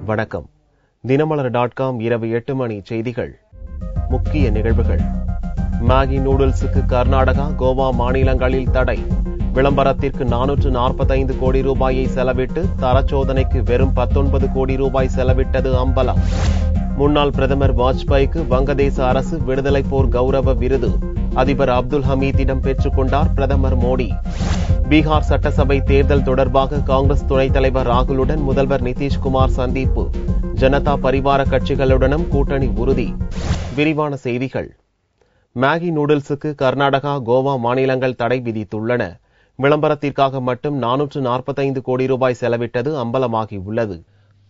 வணக்கம். தினமலர்.com இரவு 8 மணி செய்திகள். முக்கிய நிகழ்வுகள். மேகி நூடுல்ஸுக்கு கர்நாடகா, கோவா மாநிலங்களில் தடை. விளம்பரத்திற்கு 445 கோடி ரூபாயை செலவிட்டு தரச்சோதனைக்கு வெறும் 19 கோடி ரூபாய் செலவிட்டது அம்பலம். முன்னாள் பிரதமர் வாஜ்பாய்க்கு வங்கதேச அரசு விடுதலை போர் கௌரவ விருது அதிபர் அப்துல் ஹமீதிடம் பெற்றுக் கொண்டார் பிரதமர் மோடி. பீகார் சட்டசபை தேர்தல் தொடர்பாக காங்கிரஸ் துணைத் தலைவர் ராகுலுடன் முதல்வர் நிதிஷ்குமார் சந்திப்பு. ஜனதா பரிவார கட்சிகளுடனும் கூட்டணி உறுதி. விரிவான செய்திகள். மேகி நூடுல்ஸுக்கு கர்நாடகா, கோவா மாநிலங்கள் தடை விதித்துள்ளன. விளம்பரத்திற்காக மட்டும் 445 கோடி ரூபாய் செலவிட்டது அம்பலமாகியுள்ளது.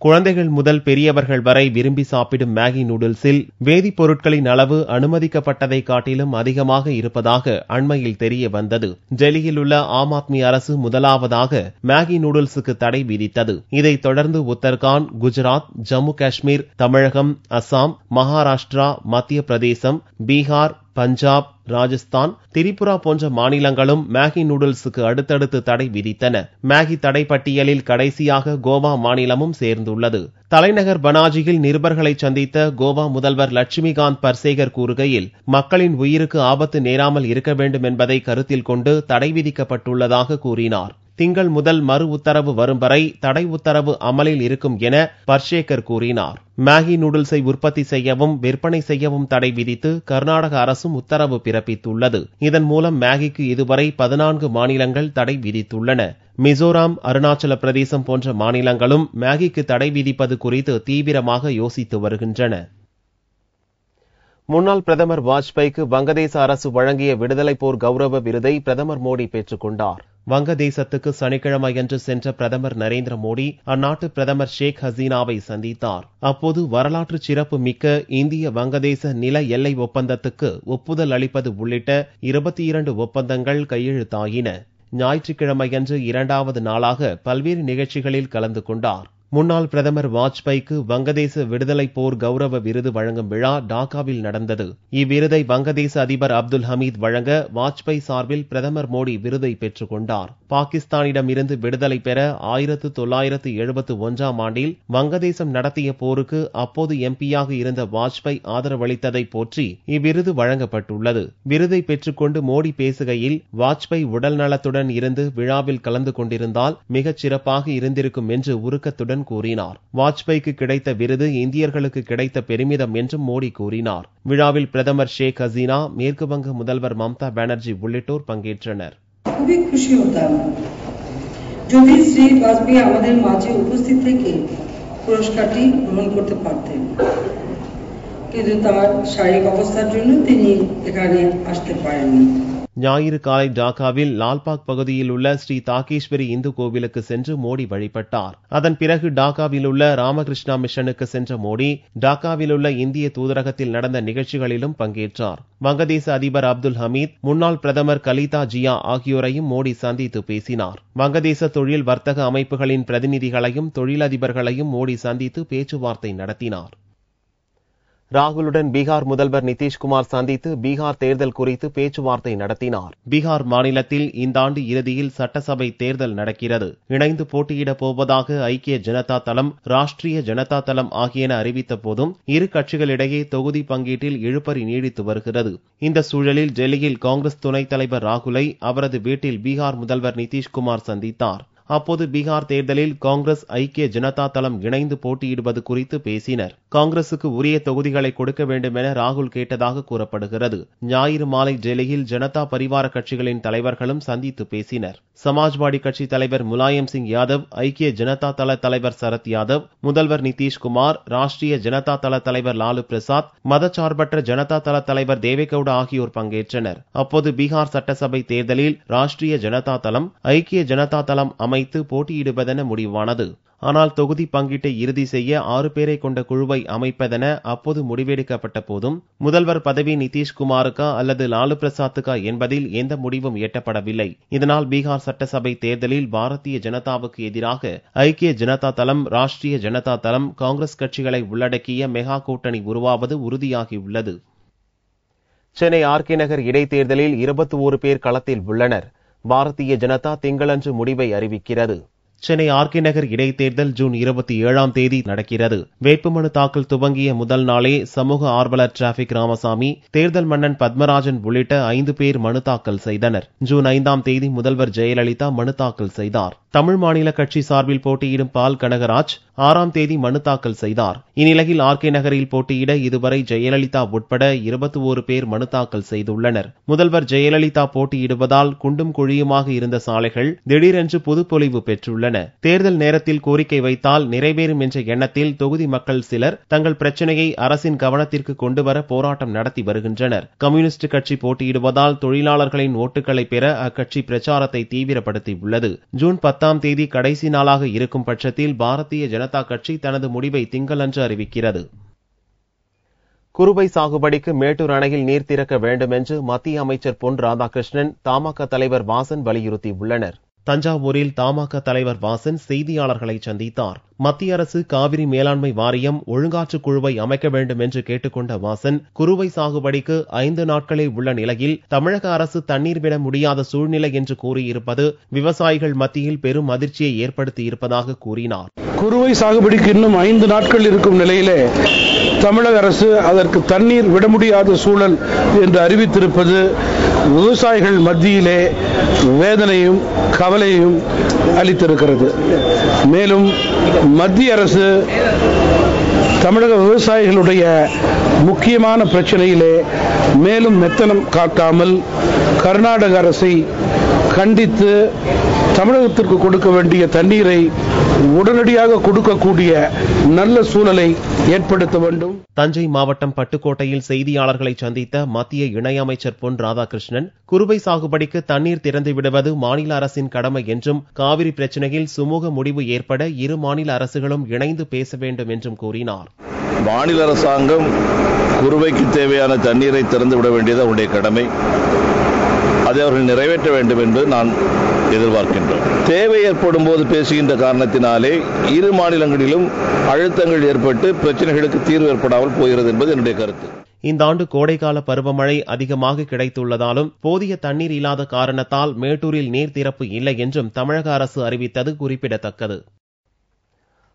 குழந்தைகள் முதல் பெரியவர்கள் வரை விரும்பி சாப்பிடும் மேகி நூடுல்ஸில் வேதிப்பொருட்களின் அளவு அனுமதிக்கப்பட்டதை காட்டிலும் அதிகமாக இருப்பதாக அண்மையில் தெரிய வந்தது. டெல்லியில் உள்ள ஆம் ஆத்மி அரசு முதலாவதாக மேகி நூடுல்ஸுக்கு தடை விதித்தது. இதைத் தொடர்ந்து உத்தரகாண்ட், குஜராத், ஜம்மு காஷ்மீர், தமிழகம், அசாம், மகாராஷ்டிரா, மத்திய பிரதேசம், பீகார், பஞ்சாப், ராஜஸ்தான், திரிபுரா போன்ற மாநிலங்களும் மேகி நூடுல்ஸுக்கு அடுத்தடுத்து தடை விதித்தன. மேகி தடை பட்டியலில் கடைசியாக கோவா மாநிலமும் சேர்ந்துள்ளது. தலைநகர் பனாஜியில் நிருபர்களை சந்தித்த கோவா முதல்வர் லட்சுமிகாந்த் பர்சேகர் கூறுகையில், மக்களின் உயிருக்கு ஆபத்து நேராமல் இருக்க வேண்டும் என்பதை கருத்தில் கொண்டு தடை விதிக்கப்பட்டுள்ளதாக கூறினார். திங்கள் முதல் மறு உத்தரவு வரும் வரை தடை உத்தரவு அமலில் இருக்கும் என பர்சேகர் கூறினார். மேகி நூடுல்ஸை உற்பத்தி செய்யவும் விற்பனை செய்யவும் தடை விதித்து கர்நாடக அரசும் உத்தரவு பிறப்பித்துள்ளது. இதன் மூலம் மேகிக்கு இதுவரை 14 மாநிலங்கள் தடை விதித்துள்ளன. மிசோராம், அருணாச்சல பிரதேசம் போன்ற மாநிலங்களும் மேகிக்கு தடை விதிப்பது குறித்து தீவிரமாக யோசித்து வருகின்றன. முன்னாள் பிரதமர் வாஜ்பாய்க்கு வங்கதேச அரசு வழங்கிய விடுதலை போர் கௌரவ விருதை பிரதமர் மோடி பெற்றுக் கொண்டார். வங்கதேசத்துக்கு சனிக்கிழமையன்று சென்ற பிரதமர் நரேந்திர மோடி அந்நாட்டு பிரதமர் ஷேக் ஹசீனாவை சந்தித்தார். அப்போது வரலாற்று சிறப்பு மிக்க இந்திய வங்கதேச நில எல்லை ஒப்பந்தத்துக்கு ஒப்புதல் அளிப்பது உள்ளிட்ட 22 ஒப்பந்தங்கள் கையெழுத்தாயின. ஞாயிற்றுக்கிழமையன்று 2வது நாளாக பல்வேறு நிகழ்ச்சிகளில் கலந்து கொண்டார். முன்னாள் பிரதமர் வாஜ்பாய்க்கு வங்கதேச விடுதலை போர் கௌரவ விருது வழங்கும் விழா டாக்காவில் நடந்தது. இவ்விருதை வங்கதேச அதிபர் அப்துல் ஹமீத் வழங்க வாஜ்பாய் சார்பில் பிரதமர் மோடி விருதை பெற்றுக் கொண்டார். பாகிஸ்தானிடம் இருந்து விடுதலை பெற 1971 ஆண்டில் வங்கதேசம் நடத்திய போருக்கு அப்போது எம்பியாக இருந்த வாஜ்பாய் ஆதரவளித்ததை போற்றி இவ்விருது வழங்கப்பட்டுள்ளது. விருதை பெற்றுக்கொண்டு மோடி பேசுகையில், வாஜ்பாய் உடல் நலத்துடன் இருந்து விழாவில் கலந்து கொண்டிருந்தால் மிகச் சிறப்பாக இருந்திருக்கும் என்று உருக்கத்துடன் கூறினார். வாஜ்பாய்க்கு கிடைத்த விருது இந்தியர்களுக்கு கிடைத்த பெருமிதம் என்றும் மோடி கூறினார். விழாவில் பிரதமர் ஷேக் ஹசீனா, மேற்கு வங்க முதல்வர் மம்தா பானர்ஜி உள்ளிட்டோர் பங்கேற்றனர். খুবই খুশি হতাম যদি শ্রী বাজপেয়ী আমাদের মাঝে উপস্থিত থেকে পুরস্কারটি গ্রহণ করতে পারতেন, কিন্তু তার শারীরিক অবস্থার জন্য তিনি এখানে আসতে পারেননি. ஞாயிறு காலை டாக்காவில் லால்பாக் பகுதியில் உள்ள ஸ்ரீ தாகேஸ்வரி இந்து கோவிலுக்கு சென்று மோடி வழிபட்டார். அதன் பிறகு டாக்காவில் உள்ள ராமகிருஷ்ணா மிஷனுக்கு சென்ற மோடி டாக்காவில் உள்ள இந்திய தூதரகத்தில் நடந்த நிகழ்ச்சிகளிலும் பங்கேற்றார். வங்கதேச அதிபர் அப்துல் ஹமீத், முன்னாள் பிரதமர் கலிதா ஜியா ஆகியோரையும் மோடி சந்தித்து பேசினார். வங்கதேச தொழில் வர்த்தக அமைப்புகளின் பிரதிநிதிகளையும் தொழிலதிபர்களையும் மோடி சந்தித்து பேச்சுவார்த்தை நடத்தினார். ராகுலுடன் பீகார் முதல்வர் நிதிஷ்குமார் சந்தித்து பீகார் தேர்தல் குறித்து பேச்சுவார்த்தை நடத்தினார். பீகார் மாநிலத்தில் இந்த ஆண்டு இறுதியில் சட்டசபை தேர்தல் நடக்கிறது. இணைந்து போட்டியிடப் போவதாக ஐக்கிய ஜனதா தளம், ராஷ்டிரிய ஜனதா தளம் ஆகியன அறிவித்த போதும் இரு கட்சிகளிடையே தொகுதி பங்கீட்டில் இழுபறி நீடித்து வருகிறது. இந்த சூழலில் டெல்லியில் காங்கிரஸ் துணைத் தலைவர் ராகுலை அவரது வீட்டில் பீகார் முதல்வர் நிதிஷ்குமார் சந்தித்தார். அப்போது பீகார் தேர்தலில் காங்கிரஸ், ஐக்கிய ஜனதா தளம் இணைந்து போட்டியிடுவது குறித்து பேசினர். காங்கிரசுக்கு உரிய தொகுதிகளை கொடுக்க வேண்டும் என ராகுல் கேட்டதாக கூறப்படுகிறது. ஞாயிறு மாலை டெல்லியில் ஜனதா பரிவார கட்சிகளின் தலைவர்களும் சந்தித்து பேசினர். சமாஜ்வாடி கட்சி தலைவர் முலாயம் சிங் யாதவ், ஐக்கிய ஜனதா தள தலைவர் சரத் யாதவ், முதல்வர் நிதிஷ்குமார், ராஷ்டிரிய ஜனதா தள தலைவர் லாலு பிரசாத், மதச்சார்பற்ற ஜனதா தள தலைவர் தேவேகவுடா ஆகியோர் பங்கேற்றனர். அப்போது பீகார் சட்டசபை தேர்தலில் ராஷ்டிரிய ஜனதா தளம், ஐக்கிய ஜனதா தளம் அமைத்து போட்டியிடுவதென முடிவானது. ஆனால் தொகுதி பங்கீட்டை இறுதி செய்ய 6 பேரை கொண்ட குழுவை அமைப்பதென அப்போது முடிவெடுக்கப்பட்ட போதும் முதல்வர் பதவி நிதிஷ்குமாருக்கா அல்லது லாலு பிரசாத்துக்கா என்பதில் எந்த முடிவும் எட்டப்படவில்லை. இதனால் பீகார் சட்டசபை தேர்தலில் பாரதிய ஜனதாவுக்கு எதிராக ஐக்கிய ஜனதா தளம், ராஷ்டிரிய ஜனதா தளம், காங்கிரஸ் கட்சிகளை உள்ளடக்கிய மெகா கூட்டணி உருவாவது உறுதியாகியுள்ளது. சென்னை ஆர்கே நகர் இடைத்தேர்தலில் 21 பேர் களத்தில் உள்ளனர். பாரதிய ஜனதா திங்களன்று முடிவை அறிவிக்கிறது. சென்னை ஆர்கே நகர் இடைத்தேர்தல் ஜூன் 27ஆம் தேதி நடக்கிறது. வேட்புமனு தாக்கல் துவங்கிய முதல் நாளே சமூக ஆர்வலர் டிராபிக் ராமசாமி, தேர்தல் மன்னன் பத்மராஜன் உள்ளிட்ட 5 பேர் மனு தாக்கல் செய்தனர். ஜூன் 5ஆம் தேதி முதல்வர் ஜெயலலிதா மனு தாக்கல் செய்தார். தமிழ் மாநில கட்சி சார்பில் போட்டியிடும் பால் கனகராஜ் 6ஆம் தேதி மனு தாக்கல் செய்தார். இந்நிலையில் ஆர்கே நகரில் போட்டியிட இதுவரை ஜெயலலிதா உட்பட 21 பேர் மனு தாக்கல் செய்துள்ளனர். முதல்வர் ஜெயலலிதா போட்டியிடுவதால் குண்டும் குழியுமாக இருந்த சாலைகள் திடீரென்று புதுப்பொலிவு பெற்றுள்ளன. தேர்தல் நேரத்தில் கோரிக்கை வைத்தால் நிறைவேறும் என்ற எண்ணத்தில் தொகுதி மக்கள் சிலர் தங்கள் பிரச்சனையை அரசின் கவனத்திற்கு கொண்டுவர போராட்டம் நடத்தி வருகின்றனர். கம்யூனிஸ்ட் கட்சி போட்டியிடுவதால் தொழிலாளர்களின் ஓட்டுகளை பெற அக்கட்சி பிரச்சாரத்தை தீவிரப்படுத்தியுள்ளது. ஜூன் 10ஆம் தேதி கடைசி நாளாக இருக்கும் பட்சத்தில் பாரதிய ஜனதா கட்சி தனது முடிவை திங்களன்று அறிவிக்கிறது. குறுவை சாகுபடிக்கு மேட்டூர் அணையில் நீர் திறக்க வேண்டும் என்று மத்திய அமைச்சர் பொன் ராதாகிருஷ்ணன், தமாக தலைவர் வாசன் வலியுறுத்தியுள்ளனர். தஞ்சாவூரில் தமாக தலைவர் வாசன் செய்தியாளர்களை சந்தித்தார். மத்திய அரசு காவிரி மேலாண்மை வாரியம் ஒழுங்காற்று குழுவை அமைக்க வேண்டும் என்று கேட்டுக்கொண்ட வாசன், குறுவை சாகுபடிக்கு 5 நாட்களே உள்ள நிலையில் தமிழக அரசு தண்ணீர் விட முடியாத சூழ்நிலை என்று கூறியிருப்பது விவசாயிகள் மத்தியில் பெரும் அதிர்ச்சியை ஏற்படுத்தியிருப்பதாக கூறினார். குறுவை சாகுபடிக்கு இன்னும் 5 நாட்கள் இருக்கும் நிலையிலே தமிழக அரசு அதற்கு தண்ணீர் விட முடியாத சூழல் என்று அறிவித்திருப்பது விவசாயிகள் மத்தியிலே வேதனையும் கவலையும் அளித்திருக்கிறது. மேலும் மத்திய அரசு தமிழக விவசாயிகளுடைய முக்கியமான பிரச்சனையிலே மேலும் மெத்தனம் காட்டாமல் கர்நாடக அரசை கண்டித்து தமிழகத்திற்கு கொடுக்க வேண்டிய தண்ணீரை உடனடியாக கொடுக்கக்கூடிய நல்ல சூழலை ஏற்படுத்த வேண்டும். தஞ்சை மாவட்டம் பட்டுக்கோட்டையில் செய்தியாளர்களை சந்தித்த மத்திய இணையமைச்சர் பொன் ராதாகிருஷ்ணன், குறுவை சாகுபடிக்கு தண்ணீர் திறந்து விடுவது மாநில அரசின் கடமை என்றும் காவிரி பிரச்சனையில் சுமூக முடிவு ஏற்பட இரு மாநில அரசுகளும் இணைந்து பேச வேண்டும் என்றும் கூறினார். மாநில அரசாங்கம் குறுவைக்கு தேவையான தண்ணீரை திறந்துவிட வேண்டியது அவருடைய கடமை. அதை அவர்கள் நிறைவேற்ற வேண்டும் என்று நான் எதிர்பார்க்கின்றோம். தேவை ஏற்படும் போது பேசுகின்ற காரணத்தினாலே இரு மாநிலங்களிலும் அழுத்தங்கள் ஏற்பட்டு பிரச்சனைகளுக்கு தீர்வு ஏற்படாமல் போகிறது என்பது என்னுடைய கருத்து. இந்த ஆண்டு கோடைக்கால பருவமழை அதிகமாக கிடைத்துள்ளதாலும் போதிய தண்ணீர் இல்லாத காரணத்தால் மேட்டூரில் நீர் திறப்பு இல்லை என்றும் தமிழக அரசு அறிவித்தது குறிப்பிடத்தக்கது.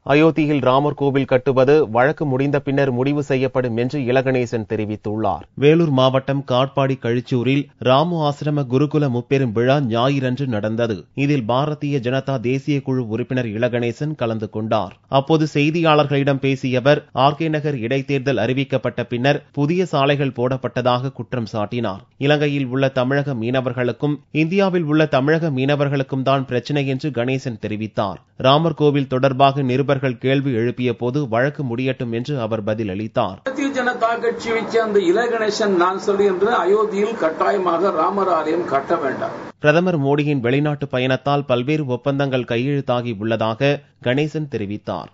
அயோத்தியில் ராமர் கோவில் கட்டுவது வழக்கு முடிந்த பின்னர் முடிவு செய்யப்படும் என்று இலகணேசன் தெரிவித்துள்ளார். வேலூர் மாவட்டம் காட்பாடி கழிச்சூரில் ராமு ஆசிரம குருகுல முப்பெரும் விழா ஞாயிறன்று நடந்தது. இதில் பாரதிய ஜனதா தேசிய குழு உறுப்பினர் இலகணேசன் கலந்து கொண்டார். அப்போது செய்தியாளர்களிடம் பேசிய அவர், ஆர்கே நகர் இடைத்தேர்தல் அறிவிக்கப்பட்ட பின்னர் புதிய சாலைகள் போடப்பட்டதாக குற்றம் சாட்டினார். இலங்கையில் உள்ள தமிழக மீனவர்களுக்கும் இந்தியாவில் உள்ள தமிழக மீனவர்களுக்கும் தான் பிரச்சினை என்று கணேசன் தெரிவித்தார். ராமர் கோவில் தொடர்பாக நிருபர்கள் கேள்வி எழுப்பிய போது வழக்கு முடியட்டும் என்று அவர் பதிலளித்தார். பாரதிய ஜனதா கட்சியைச் சேர்ந்த இலகணேசன் நான் சொல்கின்ற அயோத்தியில் கட்டாயமாக ராமர் ஆலயம் கட்ட வேண்டாம். பிரதமர் மோடியின் வெளிநாட்டு பயணத்தால் பல்வேறு ஒப்பந்தங்கள் கையெழுத்தாகி உள்ளதாக கணேசன் தெரிவித்தார்.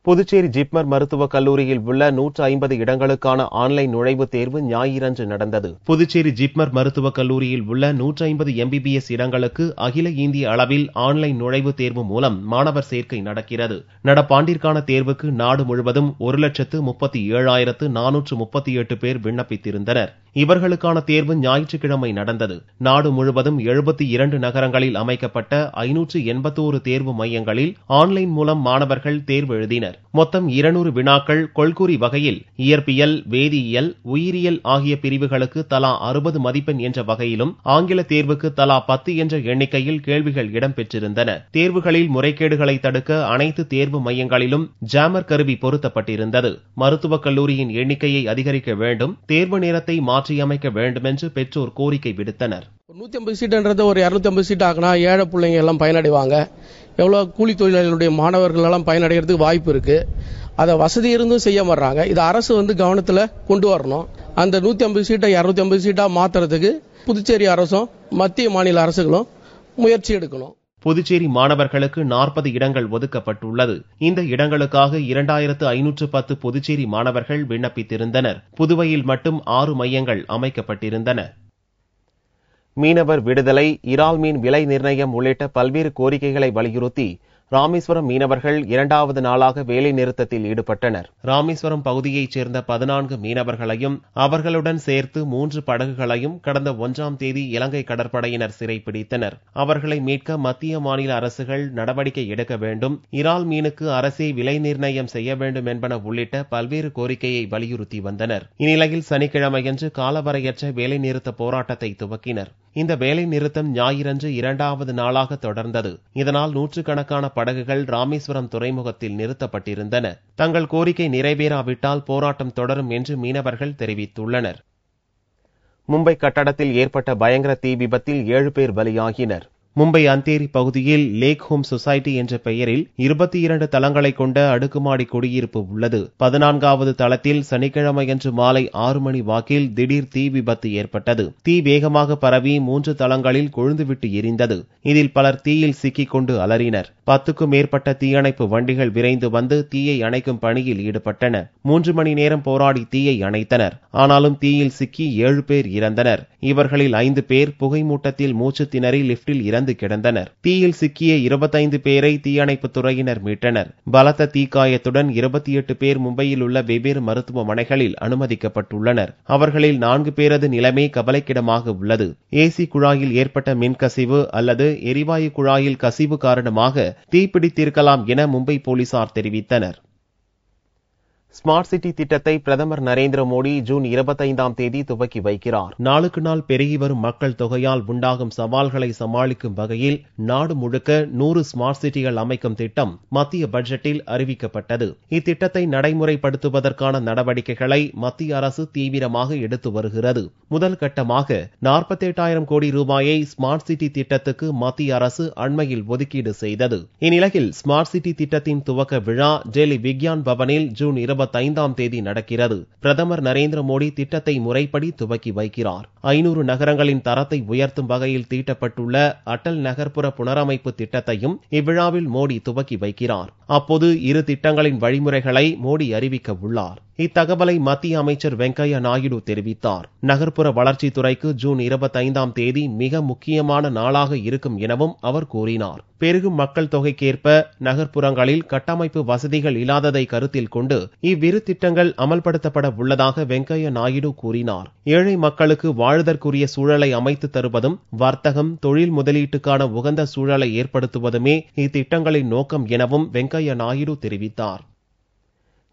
புதுச்சேரி ஜிப்மர் மருத்துவக் கல்லூரியில் உள்ள 150 இடங்களுக்கான ஆன்லைன் நுழைவுத் தேர்வு ஞாயிறன்று நடந்தது. புதுச்சேரி ஜிப்மர் மருத்துவக் கல்லூரியில் உள்ள 150 MBBS இடங்களுக்கு அகில இந்திய அளவில் ஆன்லைன் நுழைவுத் தேர்வு மூலம் மாணவர் சேர்க்கை நடக்கிறது. நடப்பாண்டிற்கான தேர்வுக்கு நாடு முழுவதும் 1,37,438 பேர் விண்ணப்பித்திருந்தனர். இவர்களுக்கான தேர்வு ஞாயிற்றுக்கிழமை நடந்தது. நாடு முழுவதும் 72 நகரங்களில் அமைக்கப்பட்ட 581 தேர்வு மையங்களில் ஆன்லைன் மூலம் மாணவர்கள் தேர்வு எழுதினர். மொத்தம் 200 வினாக்கள் கொள்கூறி வகையில் இயற்பியல், வேதியியல், உயிரியல் ஆகிய பிரிவுகளுக்கு தலா 60 மதிப்பெண் என்ற வகையிலும், ஆங்கில தேர்வுக்கு தலா 10 என்ற எண்ணிக்கையில் கேள்விகள் இடம்பெற்றிருந்தன. தேர்வுகளில் முறைகேடுகளை தடுக்க அனைத்து தேர்வு மையங்களிலும் ஜாமர் கருவி பொருத்தப்பட்டிருந்தது. மருத்துவக் கல்லூரியின் எண்ணிக்கையை அதிகரிக்க வேண்டும், தேர்வு நேரத்தை மாற்றியமைக்க வேண்டும் என்று பெற்றோர் கோரிக்கை விடுத்தனர். 150 சீட்டுன்றது ஒரு 250 சீட் ஆகினா ஏழை பிள்ளைங்க எல்லாம் பயனடைவாங்க. எவ்வளோ கூலி தொழிலாளர்களுடைய மாணவர்கள் எல்லாம் பயனடைகிறதுக்கு வாய்ப்பு இருக்கு. அதை வசதி இருந்தும் செய்ய மாட்டாங்க. இதை அரசு கவனத்தில் கொண்டு வரணும். அந்த 150 சீட்டை 250 சீட்டா மாத்துறதுக்கு புதுச்சேரி அரசும் மத்திய மாநில அரசுகளும் முயற்சி எடுக்கணும். புதுச்சேரி மாணவர்களுக்கு 40 இடங்கள் ஒதுக்கப்பட்டுள்ளது. இந்த இடங்களுக்காக 2510 புதுச்சேரி மாணவர்கள் விண்ணப்பித்திருந்தனர். புதுவையில் மட்டும் 6 மையங்கள் அமைக்கப்பட்டிருந்தன. மீனவர் விடுதலை, இறால் மீன் விலை நிர்ணயம் உள்ளிட்ட பல்வேறு கோரிக்கைகளை வலியுறுத்தி ராமேஸ்வரம் மீனவர்கள் 2வது நாளாக வேலை நிறுத்தத்தில் ஈடுபட்டனர். ராமேஸ்வரம் பகுதியைச் சேர்ந்த 14 மீனவர்களையும் அவர்களுடன் சேர்த்து 3 படகுகளையும் கடந்த 1ஆம் தேதி இலங்கை கடற்படையினர் சிறைப்பிடித்தனர். அவர்களை மீட்க மத்திய மாநில அரசுகள் நடவடிக்கை எடுக்க வேண்டும், இறால் மீனுக்கு அரசே விலை நிர்ணயம் செய்ய வேண்டும் என்பன உள்ளிட்ட பல்வேறு கோரிக்கையை வலியுறுத்தி வந்தனர். இந்நிலையில் சனிக்கிழமையன்று காலவரையற்ற வேலைநிறுத்த போராட்டத்தை துவக்கினர். இந்த வேலை நிறுத்தம் ஞாயிறன்று 2வது நாளாக தொடர்ந்தது. இதனால் நூற்றுக்கணக்கான படகுகள் ராமேஸ்வரம் துறைமுகத்தில் நிறுத்தப்பட்டிருந்தன. தங்கள் கோரிக்கை நிறைவேறாவிட்டால் போராட்டம் தொடரும் என்று மீனவர்கள் தெரிவித்துள்ளனர். மும்பை கட்டடத்தில் ஏற்பட்ட பயங்கர தீ விபத்தில் 7 பேர் பலியாகினர். மும்பை அந்தேரி பகுதியில் லேக் ஹோம் சொசைட்டி என்ற பெயரில் 22 தளங்களை கொண்ட அடுக்குமாடி குடியிருப்பு உள்ளது. 14வது தளத்தில் சனிக்கிழமையன்று மாலை 6 மணி வாக்கில் திடீர் தீ விபத்து ஏற்பட்டது. தீ வேகமாக பரவி 3 தளங்களில் கொழுந்துவிட்டு எரிந்தது. இதில் பலர் தீயில் சிக்கிக் கொண்டு அலறினர். 10க்கும் மேற்பட்ட தீயணைப்பு வண்டிகள் விரைந்து வந்து தீயை அணைக்கும் பணியில் ஈடுபட்டன. 3 மணி நேரம் போராடி தீயை அணைத்தனர். ஆனாலும் தீயில் சிக்கி 7 பேர் இறந்தனர். இவர்களில் 5 பேர் புகைமூட்டத்தில் மூச்சு திணறி லிப்டில் இறந்து கிடந்தனர். தீயில் சிக்கிய 25 பேரை தீயணைப்புத் துறையினர் மீட்டனர். பலத்த தீக்காயத்துடன் 28 பேர் மும்பையில் உள்ள வெவ்வேறு மருத்துவமனைகளில் அனுமதிக்கப்பட்டுள்ளனர். அவர்களில் 4 பேரது நிலைமை கவலைக்கிடமாக உள்ளது. ஏசி குழாயில் ஏற்பட்ட மின்கசிவு அல்லது எரிவாயு குழாயில் கசிவு காரணமாக தீப்பிடித்திருக்கலாம் என மும்பை போலீசார் தெரிவித்தனர். ஸ்மார்ட் சிட்டி திட்டத்தை பிரதமர் நரேந்திர மோடி ஜூன் 25ஆம் தேதி துவக்கி வைக்கிறார். நாளுக்கு நாள் பெருகி வரும் மக்கள் தொகையால் உண்டாகும் சவால்களை சமாளிக்கும் வகையில் நாடு முழுக்க 100 ஸ்மார்ட் சிட்டிகள் அமைக்கும் திட்டம் மத்திய பட்ஜெட்டில் அறிவிக்கப்பட்டது. இத்திட்டத்தை நடைமுறைப்படுத்துவதற்கான நடவடிக்கைகளை மத்திய அரசு தீவிரமாக எடுத்து வருகிறது. முதல் கட்டமாக 48,000 கோடி ரூபாயை ஸ்மார்ட் சிட்டி திட்டத்துக்கு மத்திய அரசு அண்மையில் ஒதுக்கீடு செய்தது. இந்நிலையில் ஸ்மார்ட் சிட்டி திட்டத்தின் துவக்க விழா டெல்லி விக்யான் பவனில் ஜூன் 25ஆம் தேதி நடக்கிறது. பிரதமர் நரேந்திர மோடி திட்டத்தை முறைப்படி துவக்கி வைக்கிறார். 500 நகரங்களின் தரத்தை உயர்த்தும் வகையில் தீட்டப்பட்டுள்ள அட்டல் நகர்ப்புற புனரமைப்பு திட்டத்தையும் இவ்விழாவில் மோடி துவக்கி வைக்கிறார். அப்போது இரு திட்டங்களின் வழிமுறைகளை மோடி அறிவிக்க உள்ளார். இத்தகவலை மத்திய அமைச்சர் வெங்கையா நாயுடு தெரிவித்தார். நகர்ப்புற வளர்ச்சித்துறைக்கு ஜூன் 25ஆம் தேதி மிக முக்கியமான நாளாக இருக்கும் எனவும் அவர் கூறினார். பெருகும் மக்கள் தொகைக்கேற்ப நகர்ப்புறங்களில் கட்டமைப்பு வசதிகள் இல்லாததை கருத்தில் கொண்டு இவ்விரு திட்டங்கள் அமல்படுத்தப்பட உள்ளதாக வெங்கையா நாயுடு கூறினார். ஏழை மக்களுக்கு வாழ்தற்குரிய சூழலை அமைத்து தருவதும் வர்த்தகம், தொழில் முதலீட்டுக்கான உகந்த சூழலை ஏற்படுத்துவதுமே இத்திட்டங்களின் நோக்கம் எனவும் வெங்கையா நாயுடு தெரிவித்தார்.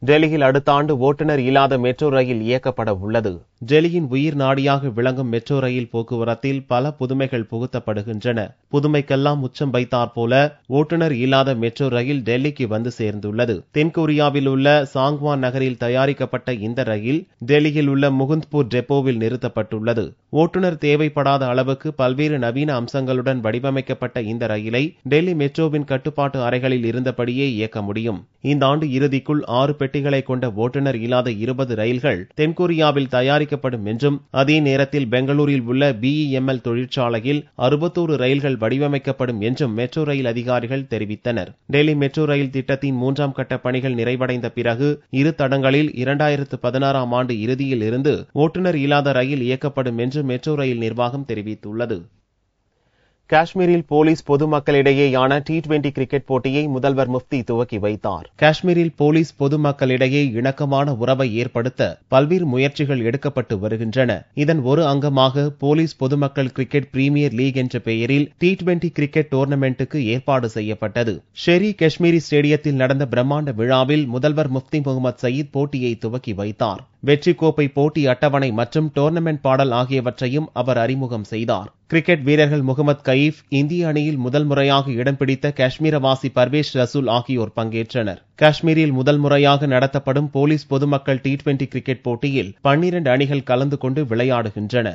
டெல்லியில் அடுத்த ஆண்டு ஓட்டுநர் இல்லாத மெட்ரோ ரயில் இயக்கப்பட உள்ளது. டெல்லியின் உயிர் நாடியாக விளங்கும் மெட்ரோ ரயில் போக்குவரத்தில் பல புதுமைகள் புகுத்தப்படுகின்றன. புதுமைக்கெல்லாம் உச்சம் வைத்தாற் போல ஓட்டுநர் இல்லாத மெட்ரோ ரயில் டெல்லிக்கு வந்து சேர்ந்துள்ளது. தென்கொரியாவில் உள்ள சாங்வான் நகரில் தயாரிக்கப்பட்ட இந்த ரயில் டெல்லியில் உள்ள முகுந்த்பூர் டெப்போவில் நிறுத்தப்பட்டுள்ளது. ஓட்டுநர் தேவைப்படாத அளவுக்கு பல்வேறு நவீன அம்சங்களுடன் வடிவமைக்கப்பட்ட இந்த ரயிலை டெல்லி மெட்ரோவின் கட்டுப்பாட்டு அறைகளில் இருந்தபடியே இயக்க முடியும். இந்த ஆண்டு இறுதிக்குள் 6 பெட்டிகளை கொண்ட ஓட்டுநர் இல்லாத 20 ரயில்கள் தென்கொரியாவில் தயாரிக்கப்படும் என்றும், அதே நேரத்தில் பெங்களூரில் உள்ள BEML தொழிற்சாலையில் 61 ரயில்கள் வடிவமைக்கப்படும் என்றும் மெட்ரோ ரயில் அதிகாரிகள் தெரிவித்தனர். டெல்லி மெட்ரோ ரயில் திட்டத்தின் 3ஆம் கட்ட பணிகள் நிறைவடைந்த பிறகு இரு தடங்களில் 2016ஆம் ஆண்டு இறுதியில் இருந்து ஓட்டுநர் இல்லாத ரயில் இயக்கப்படும் என்று மெட்ரோ ரயில் நிர்வாகம் தெரிவித்துள்ளது. காஷ்மீரில் போலீஸ் பொதுமக்களிடையேயான T20 கிரிக்கெட் போட்டியை முதல்வர் முஃப்தி துவக்கி வைத்தார். காஷ்மீரில் போலீஸ் பொதுமக்களிடையே இணக்கமான உறவை ஏற்படுத்த பல்வேறு முயற்சிகள் எடுக்கப்பட்டு வருகின்றன. இதன் ஒரு அங்கமாக போலீஸ் பொதுமக்கள் கிரிக்கெட் பிரீமியர் லீக் என்ற பெயரில் T20 கிரிக்கெட் டோர்னமெண்ட்டுக்கு ஏற்பாடு செய்யப்பட்டது. ஷெரி காஷ்மீரி ஸ்டேடியத்தில் நடந்த பிரம்மாண்ட விழாவில் முதல்வர் முஃப்தி முகமது சயீத் போட்டியை துவக்கி வைத்தார். வெற்றி கோப்பை போட்டி அட்டவணை மற்றும் டோர்னமெண்ட் பாடல் ஆகியவற்றையும் அவர் அறிமுகம் செய்தார். கிரிக்கெட் வீரர்கள் முகமது கயீப், இந்திய அணியில் முதல் முறையாக இடம் பிடித்த காஷ்மீரவாசி பர்வேஷ் ரசூல் ஆகியோர் பங்கேற்றனர். காஷ்மீரில் முதல் முறையாக நடத்தப்படும் போலீஸ் பொதுமக்கள் T20 கிரிக்கெட் போட்டியில் 12 அணிகள் கலந்து கொண்டு விளையாடுகின்றன.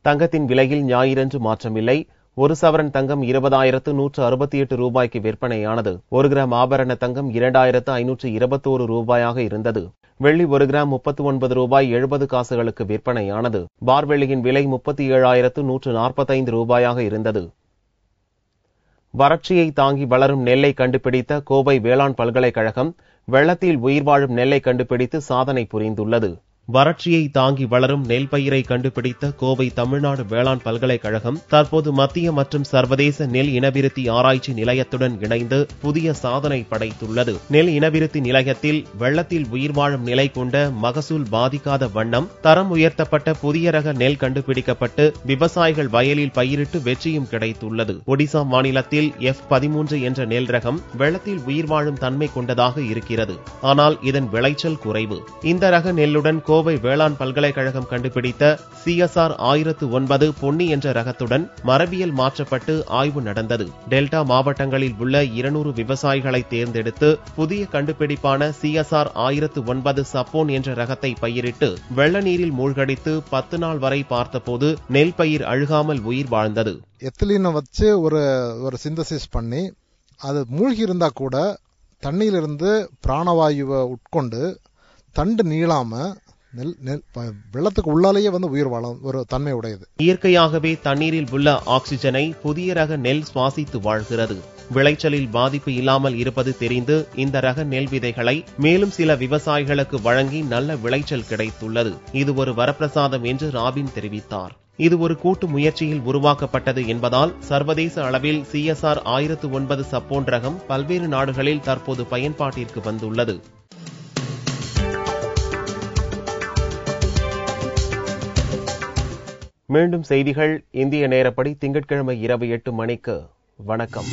தங்கத்தின் விலையில் ஞாயிறன்று மாற்றமில்லை. 1 சவரன் தங்கம் 20,168 ரூபாய்க்கு விற்பனையானது. 1 கிராம் ஆபரண தங்கம் 2,521 ரூபாயாக இருந்தது. வெள்ளி 1 கிராம் 39 ரூபாய் 70 காசுகளுக்கு விற்பனையானது. பார் வெள்ளியின் விலை 37,145 ரூபாயாக இருந்தது. வறட்சியை தாங்கி வளரும் நெல்லை கண்டுபிடித்த கோவை வேளாண் பல்கலைக்கழகம் வெள்ளத்தில் உயிர் வாழும் நெல்லை கண்டுபிடித்து சாதனை புரிந்துள்ளது. வறட்சியை தாங்கி வளரும் நெல் பயிரை கண்டுபிடித்த கோவை தமிழ்நாடு வேளாண் பல்கலைக்கழகம் தற்போது மத்திய மற்றும் சர்வதேச நெல் இனவிருத்தி ஆராய்ச்சி நிலையத்துடன் இணைந்து புதிய சாதனை படைத்துள்ளது. நெல் இனவிருத்தி நிலையத்தில் வெள்ளத்தில் உயிர் வாழும் நிலை கொண்ட மகசூல் பாதிக்காத வண்ணம் தரம் உயர்த்தப்பட்ட புதிய ரக நெல் கண்டுபிடிக்கப்பட்டு விவசாயிகள் வயலில் பயிரிட்டு வெற்றியும் கிடைத்துள்ளது. ஒடிசா மாநிலத்தில் F13 என்ற நெல் ரகம் வெள்ளத்தில் உயிர் வாழும் தன்மை கொண்டதாக இருக்கிறது. ஆனால் இதன் விளைச்சல் குறைவு. இந்த ரக நெல்லுடன் கோவை வேளாண் பல்கலைக்கழகம் கண்டுபிடித்த CSR 1009 பொன்னி என்ற ரகத்துடன் மரபியல் மாற்றப்பட்டு ஆய்வு நடந்தது. டெல்டா மாவட்டங்களில் உள்ள 200 விவசாயிகளை தேர்ந்தெடுத்து புதிய கண்டுபிடிப்பான CSR 1009 சப்போன் என்ற ரகத்தை பயிரிட்டு வெள்ள நீரில் மூழ்கடித்து 10 நாள் வரை பார்த்தபோது நெல் பயிர் அழுகாமல் உயிர் வாழ்ந்தது. எத்திலீனை வச்சு ஒரு சிந்தசிஸ் பண்ணி அது மூழ்கி இருந்தா கூட தண்ணியிலிருந்து பிராணவாயுவை உட்கொண்டு தண்டு நீளாம வெள்ளத்துக்கு உள்ளாலேயே உயிர் வாழும் ஒரு தன்மை உடையது. இயற்கையாகவே தண்ணீரில் உள்ள ஆக்சிஜனை புதிய ரக நெல் சுவாசித்து வாழ்கிறது. விளைச்சலில் பாதிப்பு இல்லாமல் இருப்பது தெரிந்து இந்த ரக நெல் விதைகளை மேலும் சில விவசாயிகளுக்கு வழங்கி நல்ல விளைச்சல் கிடைத்துள்ளது. இது ஒரு வரப்பிரசாதம் என்று ராபின் தெரிவித்தார். இது ஒரு கூட்டு முயற்சியில் உருவாக்கப்பட்டது என்பதால் சர்வதேச அளவில் CSR 1009 சப்போன் ரகம் பல்வேறு நாடுகளில் தற்போது பயன்பாட்டிற்கு வந்துள்ளது. மீண்டும் செய்திகள் இந்திய நேரப்படி திங்கட்கிழமை இரவு 8 மணிக்கு. வணக்கம்.